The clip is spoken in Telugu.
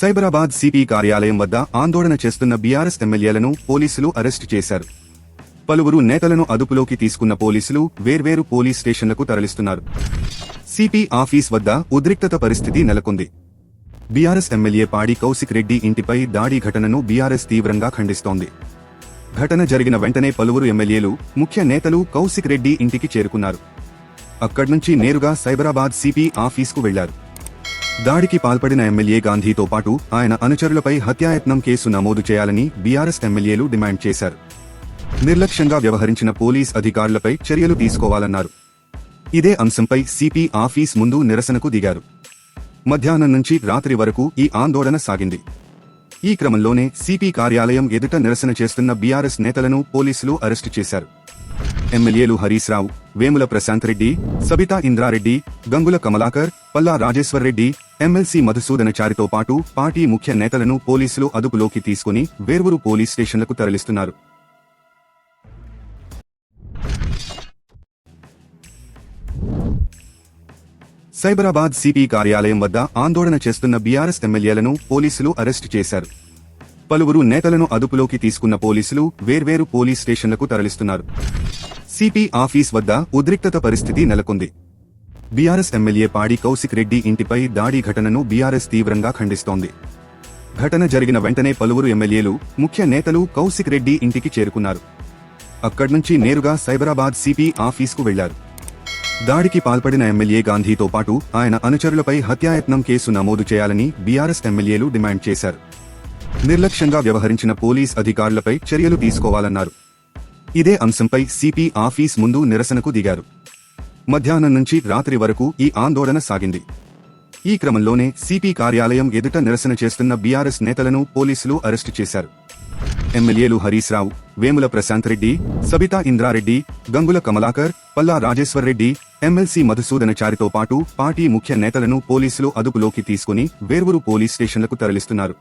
సైబరాబాద్ సిపి కార్యాలయం వద్ద ఆందోళన చేస్తున్న బీఆర్ఎస్ ఎమ్మెల్యేలను పోలీసులు అరెస్టు చేశారు. పలువురు నేతలను అదుపులోకి తీసుకున్న పోలీసులు వేర్వేరు పోలీస్ స్టేషన్లకు తరలిస్తున్నారు. సిపి ఆఫీస్ వద్ద ఉద్రిక్తత పరిస్థితి నెలకొంది. బీఆర్ఎస్ ఎమ్మెల్యే పాడి కౌశిక్ రెడ్డి ఇంటిపై దాడి ఘటనను బీఆర్ఎస్ తీవ్రంగా ఖండిస్తోంది. ఘటన జరిగిన వెంటనే పలువురు ఎమ్మెల్యేలు, ముఖ్య నేతలు కౌశిక్ రెడ్డి ఇంటికి చేరుకున్నారు. అక్కడ్నుంచి నేరుగా సైబరాబాద్ సిపి ఆఫీస్కు వెళ్లారు. దాడికి పాల్పడిన ఎమ్మెల్యే గాంధీతో పాటు ఆయన అనుచరులపై హత్యాయత్నం కేసు నమోదు చేయాలని బీఆర్ఎస్ ఎమ్మెల్యేలు డిమాండ్ చేశారు. నిర్లక్ష్యంగా వ్యవహరించిన పోలీస్ అధికారులపై చర్యలు తీసుకోవాలన్నారు. ఇదే అంశంపై సిపి ఆఫీస్ ముందు నిరసనకు దిగారు. మధ్యాహ్నం నుంచి రాత్రి వరకు ఈ ఆందోళన సాగింది. ఈ క్రమంలోనే సిపి కార్యాలయం ఎదుట నిరసన చేస్తున్న బీఆర్ఎస్ నేతలను పోలీసులు అరెస్టు చేశారు. ఎమ్మెల్యేలు హరీశ్ రావు, వేముల ప్రశాంత్ రెడ్డి, సబితా ఇంద్రారెడ్డి, గంగుల కమలాకర్, పల్లా రాజేశ్వర్ రెడ్డి, ఎమ్మెల్సీ మధుసూదనచారితో పాటు పార్టీ ముఖ్య నేతలను పోలీసులు అదుపులోకి తీసుకుని వేర్వేరు పోలీస్ స్టేషన్లకు తరలిస్తున్నారు. సైబరాబాద్ సిపి కార్యాలయం వద్ద ఆందోళన చేస్తున్న బీఆర్ఎస్ ఎమ్మెల్యేలను పోలీసులు అరెస్టు చేశారు. పలువురు నేతలను అదుపులోకి తీసుకున్న పోలీసులు వేర్వేరు పోలీస్ స్టేషన్లకు తరలిస్తున్నారు. సిపి ఆఫీస్ వద్ద ఉద్రిక్తత పరిస్థితి నెలకొంది. బీఆర్ఎస్ ఎమ్మెల్యే పాడి కౌశిక్ రెడ్డి ఇంటిపై దాడి ఘటనను బీఆర్ఎస్ తీవ్రంగా ఖండిస్తోంది. ఘటన జరిగిన వెంటనే పలువురు ఎమ్మెల్యేలు, ముఖ్య నేతలు కౌశిక్ రెడ్డి ఇంటికి చేరుకున్నారు. అక్కడ్నుంచి నేరుగా సైబరాబాద్ సిపి ఆఫీస్కు వెళ్లారు. దాడికి పాల్పడిన ఎమ్మెల్యే గాంధీతో పాటు ఆయన అనుచరులపై హత్యాయత్నం కేసు నమోదు చేయాలని బీఆర్ఎస్ ఎమ్మెల్యేలు డిమాండ్ చేశారు. నిర్లక్ష్యంగా వ్యవహరించిన పోలీస్ అధికారులపై చర్యలు తీసుకోవాలన్నారు. ఇదే అంశంపై సిపి ఆఫీస్ ముందు నిరసనకు దిగారు. మధ్యాహ్నం నుంచి రాత్రి వరకు ఈ ఆందోళన సాగింది. ఈ క్రమంలోనే సిపి కార్యాలయం ఎదుట నిరసన చేస్తున్న బీఆర్ఎస్ నేతలను పోలీసులు అరెస్టు చేశారు. ఎమ్మెల్యేలు హరీశ్ రావు, వేముల ప్రశాంత్ రెడ్డి, సబితా ఇంద్రారెడ్డి, గంగుల కమలాకర్, పల్లా రాజేశ్వర్ రెడ్డి, ఎమ్మెల్సీ మధుసూదనచారితో పాటు పార్టీ ముఖ్య నేతలను పోలీసులు అదుపులోకి తీసుకుని వేర్వేరు పోలీస్ స్టేషన్లకు తరలిస్తున్నారు.